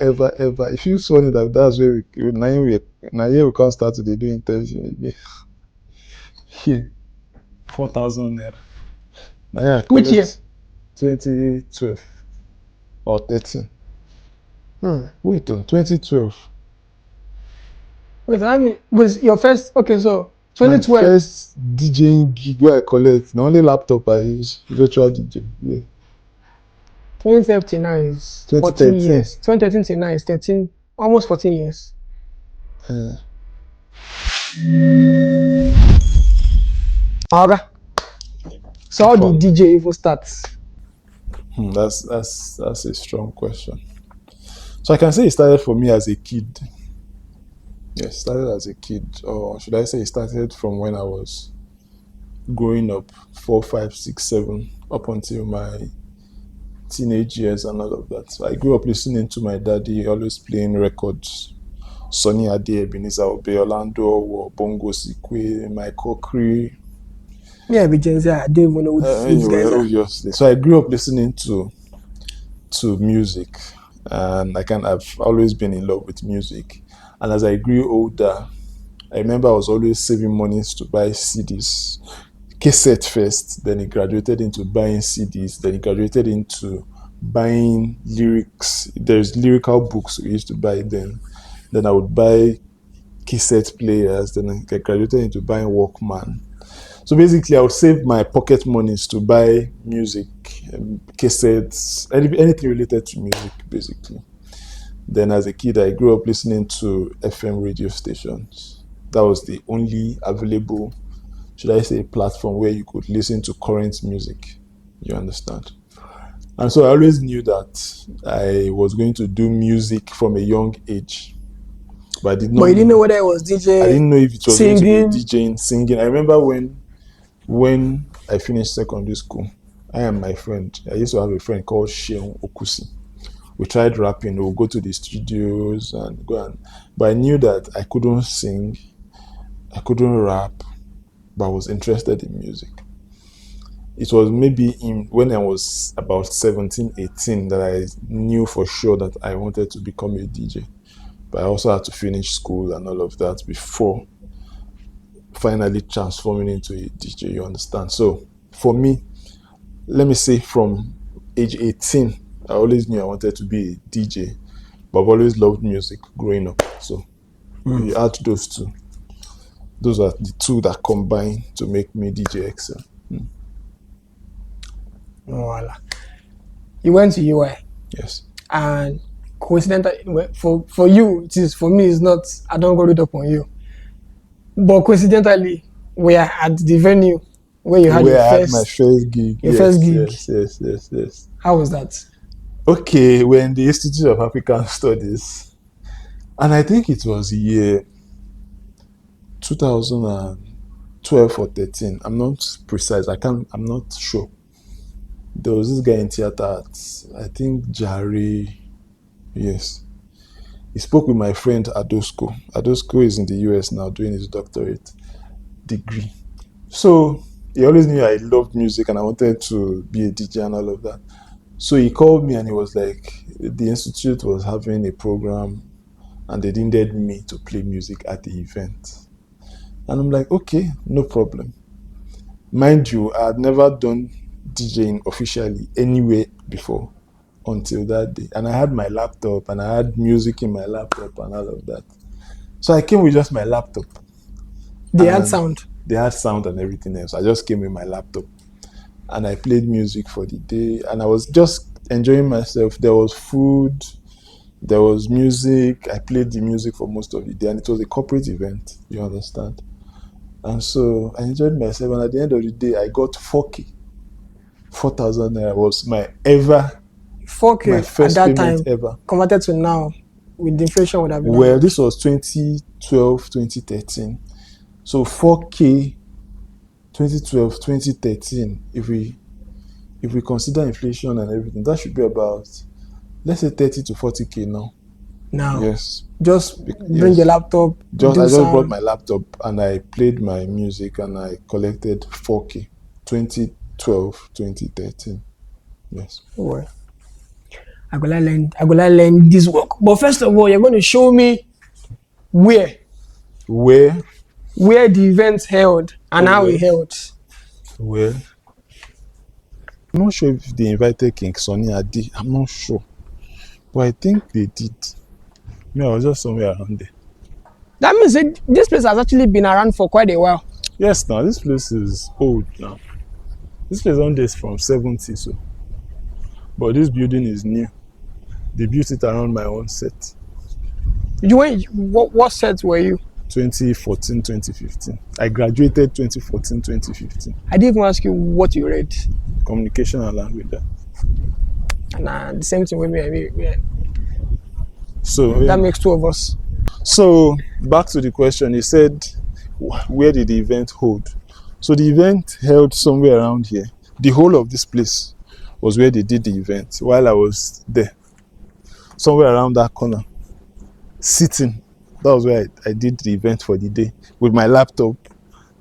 ever. If you saw it that that's where now here we can't start to do interview again. Here, 4,000 naira. Now yeah, Which year? 2012 or 13. Wait, 2012. Wait, I mean, was your first? Okay, so My 2012. first DJing gig where I collect the only laptop I use virtual DJ. Yeah. 2013 now is 14 2013. years. 2013 till now is 13, almost 14 years. Alright. So how did DJ even start? That's a strong question. So I can say it started for me as a kid. Yes, started as a kid, or should I say it started from when I was growing up, 4, 5, 6, 7, up until my teenage years and all of that. So I grew up listening to my daddy, always playing records. Sonny Ade, Ebenezer Obey, Orlando, Bongo Sikwe, Michael Cree. Yeah, but Gen Z, I don't even know who these guys are. Obviously. So I grew up listening to music, and I've always been in love with music. And as I grew older, I remember I was always saving monies to buy CDs. Cassette first, then it graduated into buying CDs, then it graduated into buying lyrics. There's lyrical books we used to buy then. Then I would buy cassette players, then I graduated into buying Walkman. So basically, I would save my pocket monies to buy music, cassettes, anything related to music, basically. Then as a kid, I grew up listening to FM radio stations. That was the only available, should I say, platform where you could listen to current music. You understand? And so I always knew that I was going to do music from a young age. But I did not. But you didn't know whether it was DJ. I didn't know if it was singing. going to be DJing, singing. I remember when I finished secondary school, I and my friend, I used to have a friend called Sheon Okusi. We tried rapping, we would go to the studios and but I knew that I couldn't sing, I couldn't rap, but I was interested in music. It was maybe when I was about 17, 18 that I knew for sure that I wanted to become a DJ. But I also had to finish school and all of that before finally transforming into a DJ, you understand? So for me, let me say from age 18, I always knew I wanted to be a DJ, but I've always loved music growing up. So you add those two. Those are the two that combine to make me DJ excel. Voila. You went to UI. Yes. And coincidentally, for you, it is, for me, it's not, I don't go read up on you. But coincidentally, we are at the venue where you had my first gig. Your first gig. Yes. How was that? Okay, we're in the Institute of African Studies. And I think it was year 2012 or 13. I'm not precise. I'm not sure. There was this guy in theater, I think Jari. Yes. He spoke with my friend Adosko. Adosko is in the US now doing his doctorate degree. So he always knew I loved music and I wanted to be a DJ and all of that. So he called me and he was like, the institute was having a program and they needed me to play music at the event. And I'm like, okay, no problem. Mind you, I had never done DJing officially anywhere before until that day. And I had my laptop and I had music in my laptop and all of that. So I came with just my laptop. They had sound. They had sound and everything else. I just came with my laptop and I played music for the day and I was just enjoying myself. There was food, there was music. I played the music for most of the day and it was a corporate event, you understand? And so I enjoyed myself and at the end of the day, I got 4K. 4,000 naira was my 4K my first at that payment time, ever. Converted to now, with the inflation would have been. Well, this was 2012, 2013. So 4K, 2012, 2013, if we consider inflation and everything, that should be about, let's say 30 to 40K now. Now. Yes. Just bring your laptop. I just brought my laptop and I played my music and I collected 4K. 2012, 2013. Yes. Well. I go like learn this work. But first of all, you're going to show me where Where? the event held and Oh, how well. it held. Well, I'm not sure if they invited King Sunny Adi. I'm not sure. But I think they did. I was just somewhere around there. That means that this place has actually been around for quite a while. Yes, now this place is old now. This place on this from 70, so. But this building is new. They built it around my own set. What set were you? 2014, 2015. I graduated 2014, 2015. I didn't even ask you what you read. Communication and language. And the same thing with me. So That makes two of us. So back to the question, you said, where did the event hold? So the event held somewhere around here. The whole of this place was where they did the event while I was there. Somewhere around that corner, sitting. That was where I did the event for the day with my laptop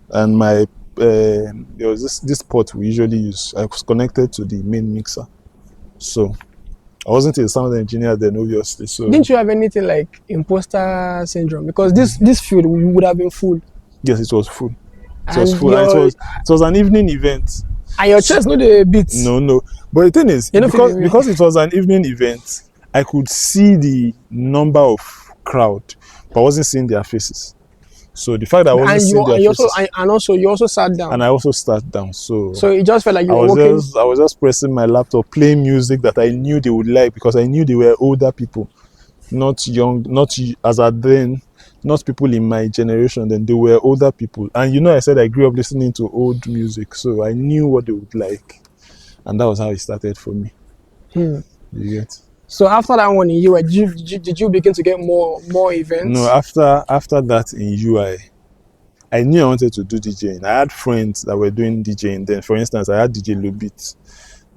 and my, there was this port we usually use. I was connected to the main mixer. So I wasn't a sound engineer then, obviously. So didn't you have anything like imposter syndrome? Because this field would have been full. Yes, it was full. It And was full. And it was an evening event. And your chest, no, the beats. No. But the thing is, because it was an evening event, I could see the number of crowd, but I wasn't seeing their faces. So the fact that I wasn't seeing their faces, you also sat down. and I also sat down. So it just felt like you were walking. I was just pressing my laptop, playing music that I knew they would like, because I knew they were older people, not young, not as at then, not people in my generation. Then they were older people, and I said I grew up listening to old music, so I knew what they would like, and that was how it started for me. You get? So after that one in UI, did you begin to get more events? No, after that in UI, I knew I wanted to do DJing. I had friends that were doing DJing then. For instance, I had DJ Lobit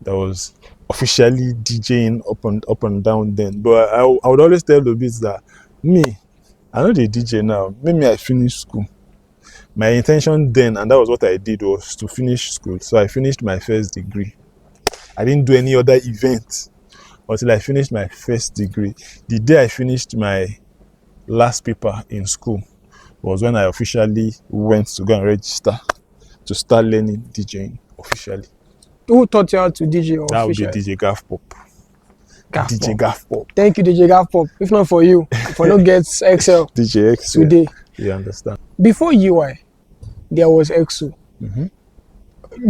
that was officially DJing up and down then. But I would always tell Lobit that I know the DJ now. Maybe I finish school. My intention then, and that was what I did, was to finish school. So I finished my first degree. I didn't do any other event until I finished my first degree. The day I finished my last paper in school was when I officially went to go and register to start learning DJing officially. Who taught you how to DJ officially? That would be DJ Gaff Pop. DJ Gaff Pop. Thank you, DJ Gaff Pop. If not for you, if I don't get Excel DJ Excel today. You understand? Before UI, there was EXO.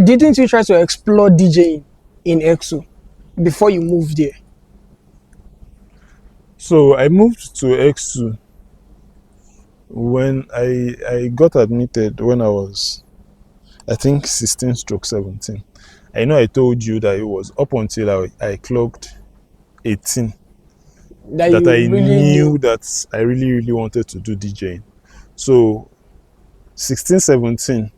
Didn't you try to explore DJing in EXO before you moved there? So I moved to EXO when I got admitted when I was, I think, 16/17. I know I told you that it was up until I clocked 18 that I knew that I really, really wanted to do DJing. So 16/17,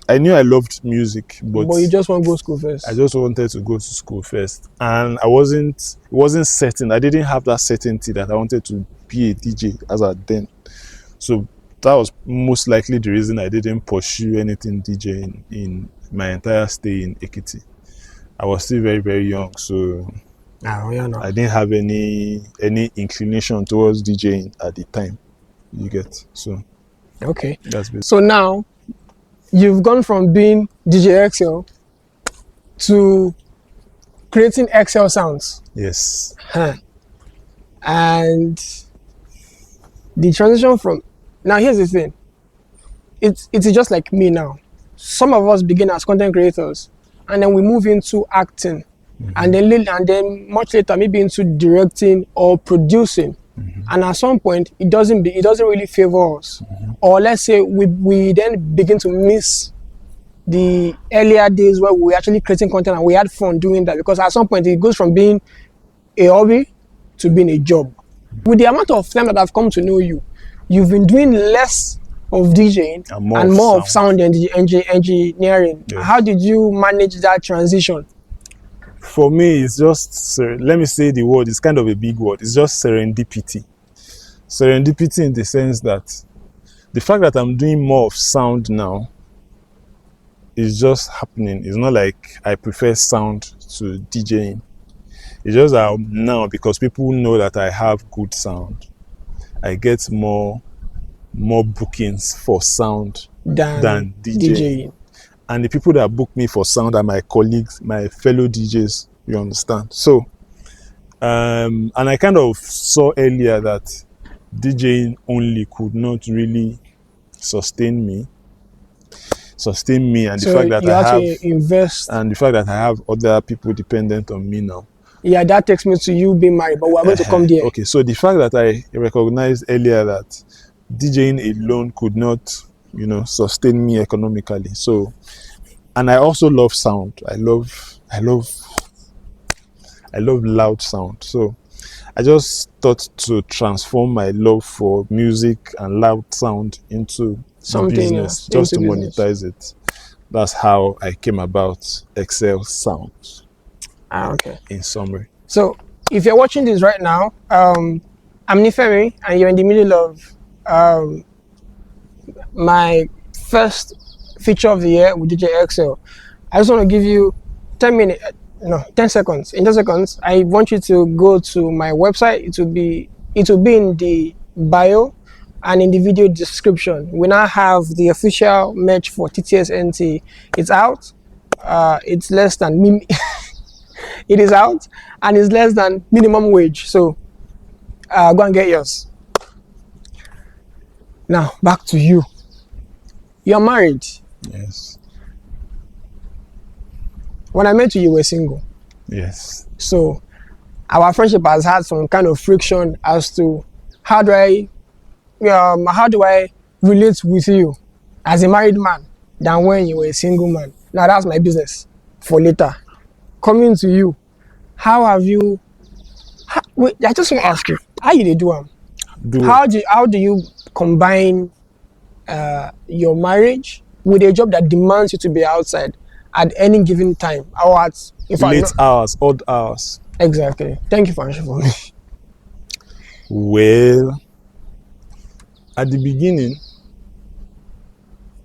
I knew I loved music, but you just want to go to school first. I just wanted to go to school first, and it wasn't certain. I didn't have that certainty that I wanted to be a DJ as at then. So that was most likely the reason I didn't pursue anything DJing in my entire stay in Ekiti. I was still very, very young, so I didn't have any inclination towards DJing at the time. You get? So okay. That's basically. So now you've gone from being DJ XL to creating XL sounds. Yes. And the transition from, now here's the thing, it's just like me now. Some of us begin as content creators, and then we move into acting, and then much later maybe into directing or producing. And at some point it doesn't really favor us, or let's say we then begin to miss the earlier days where we were actually creating content and we had fun doing that, because at some point it goes from being a hobby to being a job. With the amount of time that I've come to know you, you've been doing less of DJing and more of sound engineering. Yes. How did you manage that transition? For me, it's just, let me say the word, it's kind of a big word. It's just serendipity. Serendipity in the sense that the fact that I'm doing more of sound now is just happening. It's not like I prefer sound to DJing. It's just that now, because people know that I have good sound, I get more bookings for sound Than than DJing. DJing. And the people that book me for sound are my colleagues, my fellow DJs. You understand? So, and I kind of saw earlier that DJing only could not really sustain me, and the So fact that you I have have, to invest. and the fact that I have other people dependent on me now. Yeah, that takes me to you being married, but we're going to come there. Okay, so the fact that I recognized earlier that DJing alone could not, sustain me economically. So, and I also love sound. I love loud sound. So I just thought to transform my love for music and loud sound into Something business, else just into to business. monetize it. That's how I came about Excel Sound, Okay. in summary. So if you're watching this right now, I'm Nifemi, and you're in the middle of my first feature of the year with DJ Excel. I just want to give you 10 minutes, no, 10 seconds. In 10 seconds, I want you to go to my website. It will be in the bio and in the video description. We now have the official merch for Ttsnte. It's out. It's less than it is out, and it's less than minimum wage. So go and get yours. Now back to you. You're married. Yes. When I met you, you were single. Yes. So our friendship has had some kind of friction as to how do I relate with you as a married man than when you were a single man. Now that's my business for later. Coming to you, how have you? Wait, I just want to ask you, how you dey do am? How do you combine your marriage with a job that demands you to be outside at any given time, or at Late hours, odd hours. Exactly. Thank you for answering for me. Well, at the beginning,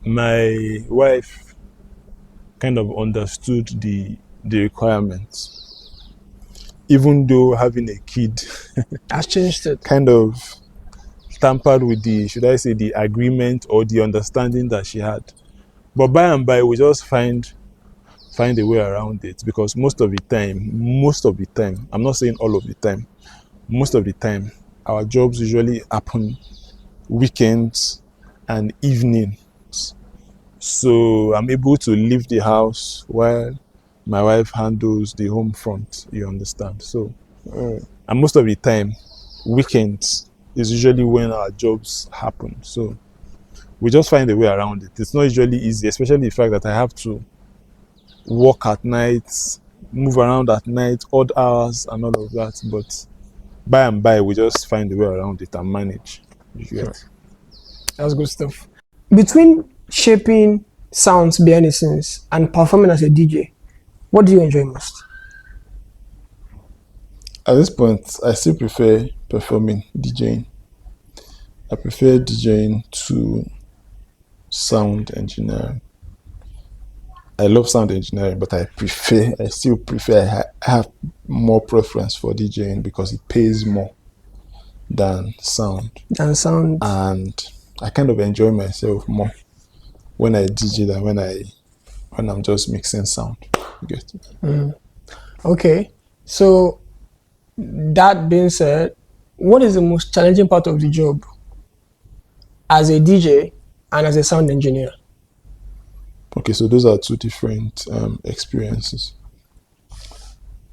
my wife kind of understood the requirements, even though having a kid Has changed it. kind of tampered with the agreement or the understanding that she had. But by and by, we just find a way around it, because most of the time, I'm not saying all of the time, most of the time, our jobs usually happen weekends and evenings. So I'm able to leave the house while my wife handles the home front, you understand? So, and most of the time, weekends is usually when our jobs happen. So we just find a way around it. It's not usually easy, especially the fact that I have to work at night, move around at night, odd hours and all of that. But by and by, we just find a way around it and manage. That's good stuff. Between shaping sounds behind the scenes and performing as a DJ, what do you enjoy most? At this point, I still prefer performing, DJing. I prefer DJing to sound engineering. I love sound engineering, but I have more preference for DJing because it pays more than sound. And I kind of enjoy myself more when I DJ than when I'm just mixing sound. You get it? Okay. So that being said, what is the most challenging part of the job as a DJ and as a sound engineer? Okay, so those are two different experiences,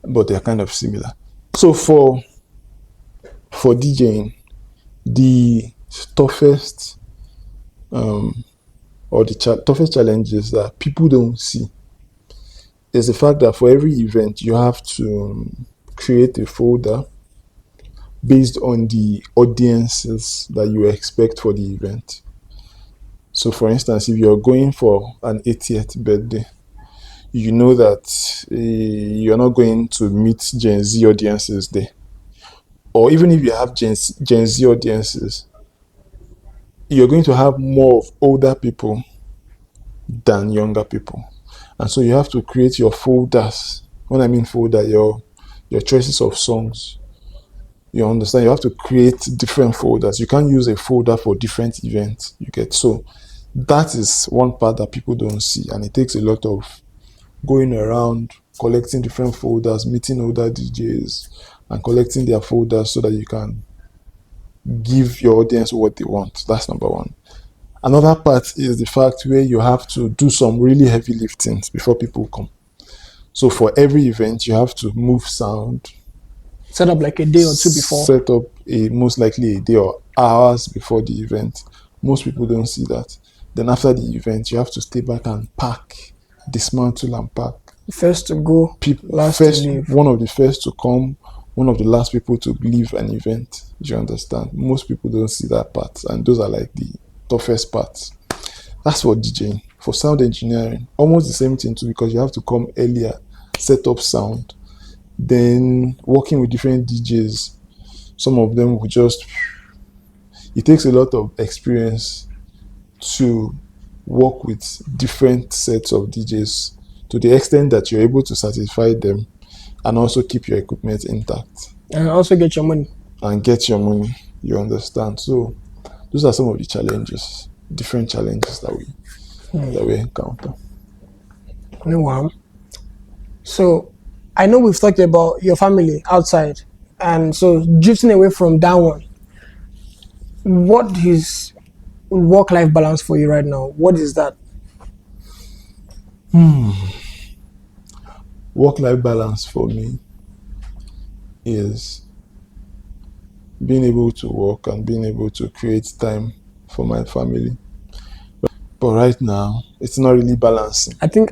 but they're kind of similar. So for DJing, the toughest toughest challenges that people don't see is the fact that for every event you have to create a folder based on the audiences that you expect for the event. So for instance, if you're going for an 80th birthday, you know that you're not going to meet Gen Z audiences there. Or even if you have Gen Z audiences, you're going to have more of older people than younger people. And so you have to create your folders. When I mean folder, your your choices of songs. You understand? You have to create different folders. You can't use a folder for different events. You get? So that is one part that people don't see, and it takes a lot of going around, collecting different folders, meeting older DJs, and collecting their folders so that you can give your audience what they want. That's number one. Another part is the fact where you have to do some really heavy liftings before people come. So for every event, you have to move sound, Set up like a day or two before. set up most likely a day or hours before the event. Most people don't see that. Then after the event, you have to stay back and pack, dismantle and pack. First to go, last First, to leave. one of the first to come, one of the last people to leave an event. You understand? Most people don't see that part, and those are like the toughest parts. That's for DJing. For sound engineering, almost the same thing too, because you have to come earlier, set up sound, then working with different DJs. Some of them will just, it takes a lot of experience to work with different sets of DJs to the extent that you're able to satisfy them and also keep your equipment intact And also get your money. and get your money. You understand? So those are some of the challenges, different challenges that we encounter. No one. So I know we've talked about your family outside, and so drifting away from that one, what is work-life balance for you right now? What is that? Work-life balance for me is being able to work and being able to create time for my family. But right now, it's not really balancing. I think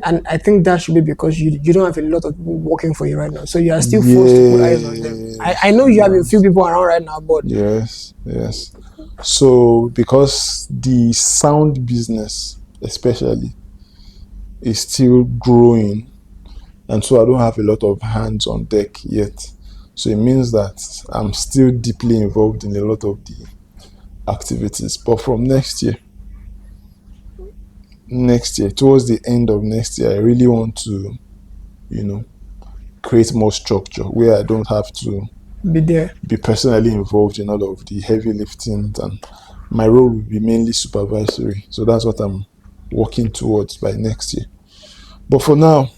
that should be because you don't have a lot of people working for you right now, so you are still forced to put eyes on them. I know you have a few people around right now, but Yes. So because the sound business, especially, is still growing, and so I don't have a lot of hands on deck yet. So it means that I'm still deeply involved in a lot of the activities. But from next year, towards the end of next year, I really want to, create more structure where I don't have to be there. be personally involved in all of the heavy lifting, and my role will be mainly supervisory. So that's what I'm working towards by next year. But for now,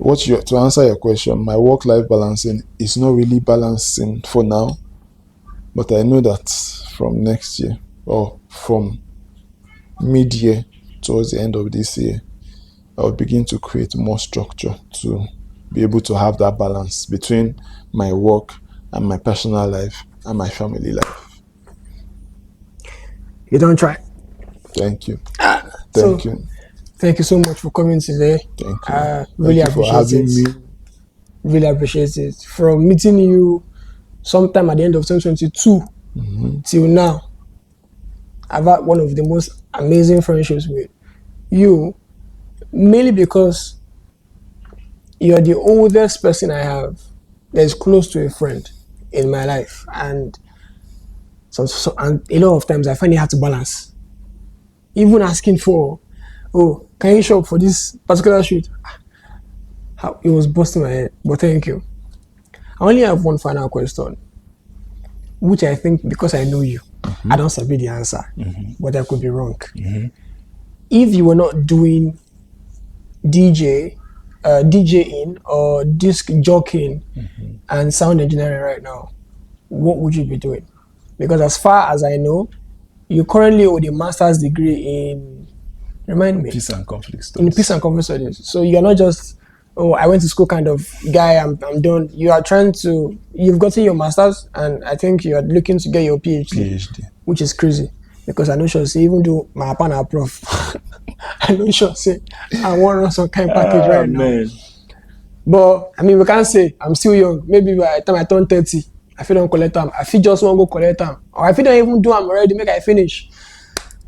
to answer your question, my work-life balancing is not really balancing for now, but I know that from next year or from mid-year towards the end of this year, I will begin to create more structure to be able to have that balance between my work and my personal life and my family life. You don't try. Thank you. So, Thank you. Thank you so much for coming today. Thank you. Really Thank you for appreciate having it. me. Really appreciate it. From meeting you sometime at the end of 2022 till now, I've had one of the most amazing friendships with you, mainly because you're the oldest person I have that is close to a friend in my life, and and a lot of times I find it hard to balance. Even asking for, oh, can you show up for this particular shoot? It was busting my head, but thank you. I only have one final question, which I think, because I know you, I don't sabi the answer, but I could be wrong. If you were not doing DJing or disc jockeying and sound engineering right now, what would you be doing? Because as far as I know, you currently hold a master's degree in, remind me, Peace and conflict in studies. peace and conflict studies. So you're not just, oh, I went to school kind of guy, I'm done. You are you've gotten your master's, and I think you are looking to get your PhD. Which is crazy, because I know she'll say, even though my partner prof, I know she'll say, I want some kind of package right now. But I mean, we can't say I'm still young. Maybe by the time I turn 30, I feel don't collect them. I feel just want to go collect them, or I feel don't even do them already. Make I finish.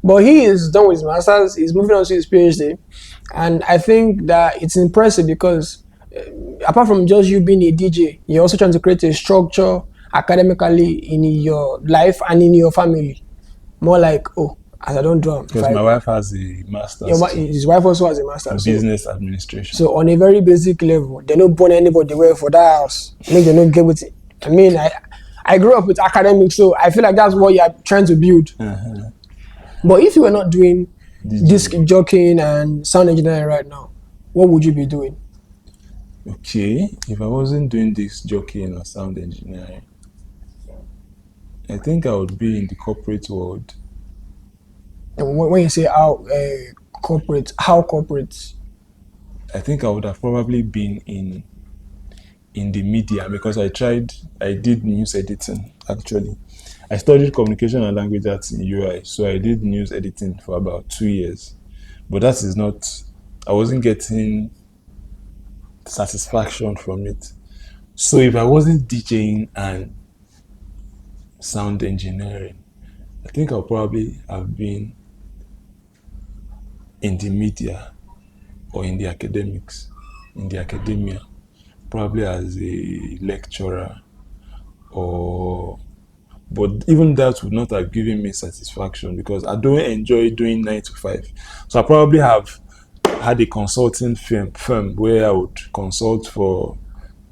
But he is done with his masters. He's moving on to his PhD, and I think that it's impressive because apart from just you being a DJ, you're also trying to create a structure academically in your life and in your family. More like, oh, As I don't drum. Because my wife has a master's too His wife also has a in master. business administration. So on a very basic level, they don't burn anybody well for that house. Make they don't get with it. I mean, I grew up with academics, so I feel like that's what you're trying to build. But if you were not doing disc jockeying and sound engineering right now, what would you be doing? Okay, if I wasn't doing this jockeying or sound engineering, I think I would be in the corporate world. And when you say how corporate? I think I would have probably been in the media because I did news editing actually. I studied communication and language arts in UI, so I did news editing for about 2 years. But that is not, I wasn't getting satisfaction from it. So if I wasn't DJing and sound engineering, I think I'll probably have been in the media or in the academics, in the academia, probably as a lecturer or but even that would not have given me satisfaction because I don't enjoy doing 9 to 5. So I probably have had a consulting firm where I would consult for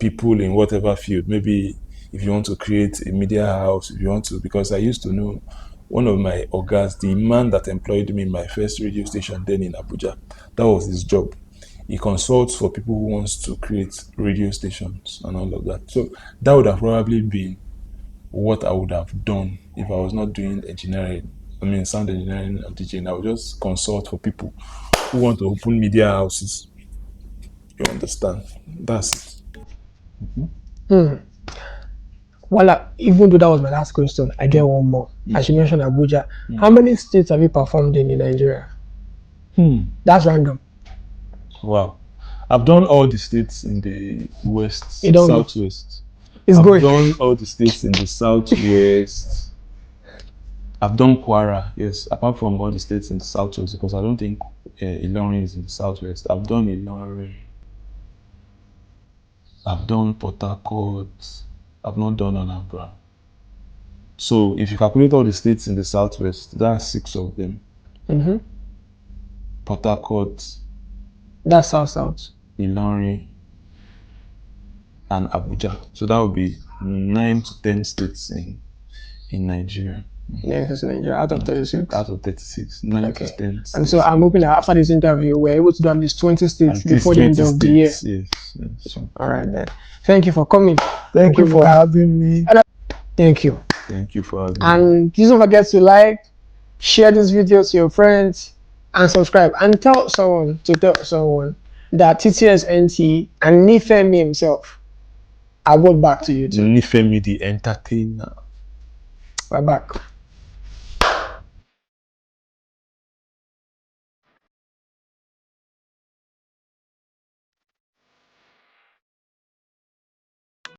people in whatever field. Maybe if you want to create a media house, if you want to, because I used to know one of my ogas, the man that employed me in my first radio station then in Abuja, that was his job. He consults for people who wants to create radio stations and all of that. So that would have probably been what I would have done if I was not doing engineering. I mean, sound engineering and teaching. I would just consult for people who want to open media houses. You understand? That's it. Well, even though that was my last question, I get one more. As you mentioned Abuja, how many states have you performed in Nigeria? That's random. Wow. I've done all the states in the west, You don't know. southwest. It's I've going. done all the states in the southwest. I've done Kwara, yes, apart from all the states in the southwest, because I don't think Ilorin is in the southwest. I've done Ilorin. I've done Port Harcourt. I've not done Anambra. So if you calculate all the states in the southwest, that's 6 of them. Port Harcourt, That's south. Ilorin, and Abuja. So that would be 9 to 10 states in Nigeria. Yeah, it's Nigeria out of 36. Out of 36, 9 to 10 states. And so I'm hoping that after this interview, we're able to do at least 20 states At least before the end 20 of the year. states, yes. All right, then. Thank you for coming. Thank you for having me. Thank you. Thank you for having me. And please don't forget to like, share this video to your friends, and subscribe. And tell someone that Ttsnte and Nifemi himself are both back to you too. Nifemi the entertainer. We're back.